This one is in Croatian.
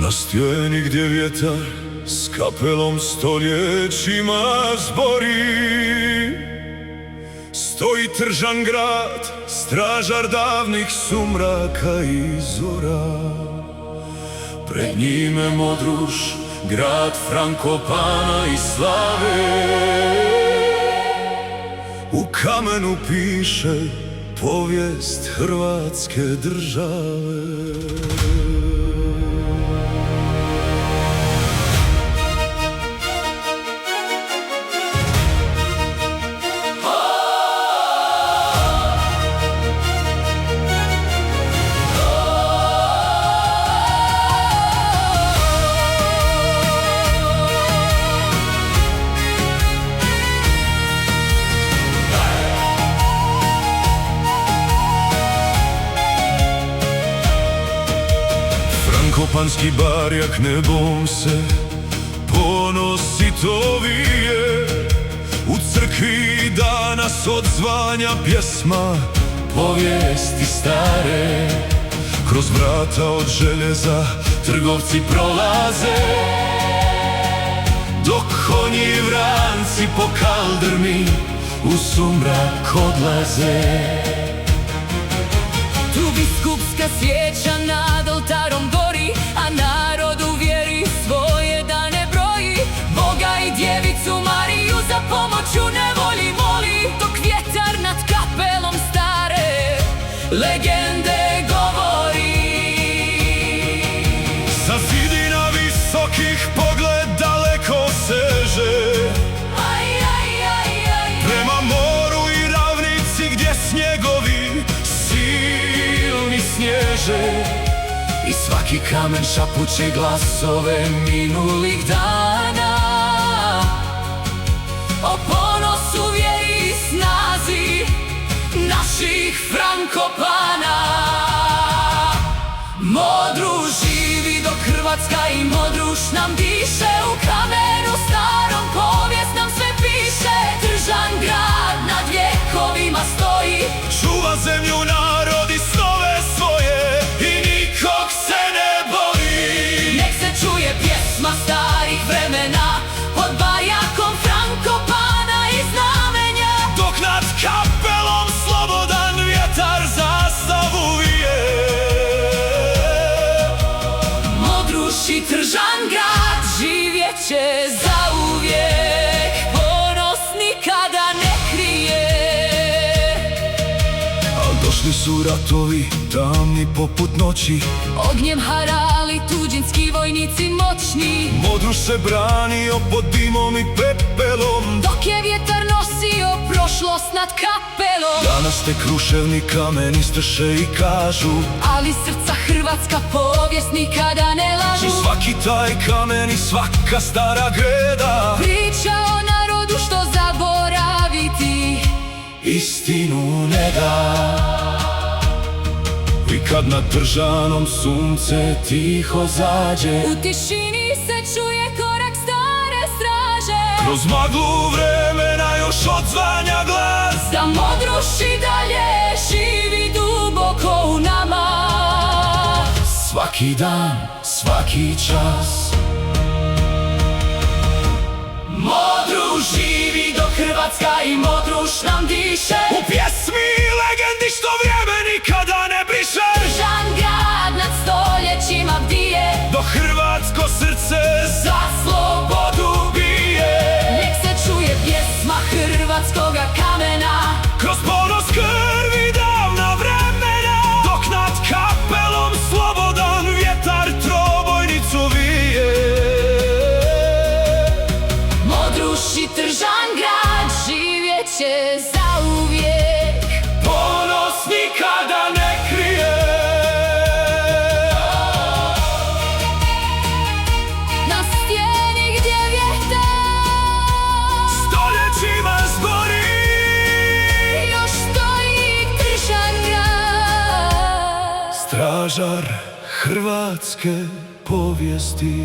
Na stijeni gdje vjetar s kapelom stoljećima zbori, stoji tržan grad, stražar davnih sumraka i zora. Pred njime Modruš, grad Frankopana i slave. U kamenu piše povijest Hrvatske države. Frankopanski barjak nebom se ponosi to vije. U crkvi danas odzvanja pjesma povijesti stare. Kroz vrata od željeza trgovci prolaze, dok konji i vranci po kaldrmi u sumrak odlaze. Tu biskupska svijeća nad oltarom gori, a narod u vjeri svoje dane broji. Boga i djevicu Mariju za pomoć u nevolji moli, dok vjetar nad kapelom stare legende govori. Sa zidina visokih pogled daleko seže, prema moru i ravnici gdje snjegovi silni snježe. I svaki kamen šapuće glasove minulih dana o ponosu, vjeri i snazi naših Frankopana. Modruš živi dok Hrvatska i Modruš nam diše. U kamenu starom povijest nam sve piše. Tržan grad nad vjekovima stoji, čuva zemlju, narod i snove svoje i nikog se ne boji. nek se čuje pjesma starih vremena pod barjakom Frankopana i znamenja, dok nad kapelom slobodan vjetar zastavu vije. Modruš i Tržan grad živjet će zauvijek, ponos nikada ne krije. Al došli su ratovi tamni poput noći, Ognjem harali tuđinski vojnici moćni, Modruš se branio pod dimom i pepelom, dok je vjetar nosio prošlost nad kapelom. danas te kruševni kameni strše i kažu, Ali srca hrvatska povijest nikada ne lažu. i svaki taj kamen i svaka stara greda Priča o narodu što zaboraviti istinu ne da. I kad nad Tržanom sunce tiho zađe, u tišini se čuje korak stare straže. kroz maglu vremena još odzvanja glas, Da Modruš i dalje živi duboko u nama. svaki dan, svaki čas. Modruš živi dok Hrvatska i Modruš nam diše. U pjesmi i legendi što vrijeme nikada ne briše, Tržan grad nad stoljećima bdije, dok hrvatsko srce za slobodu bije. nek se čuje pjesma hrvatskoga kamena, Kroz ponos krvi davna vremena, dok nad kapelom slobodan vjetar trobojnicu vije. Modruš i Tržan grad živjet će zauvijek, Ponos nikada ne krije. na stijeni gdje vjetar Stoljećima zbori, još stoji Tržan grad. stražar hrvatske povijesti.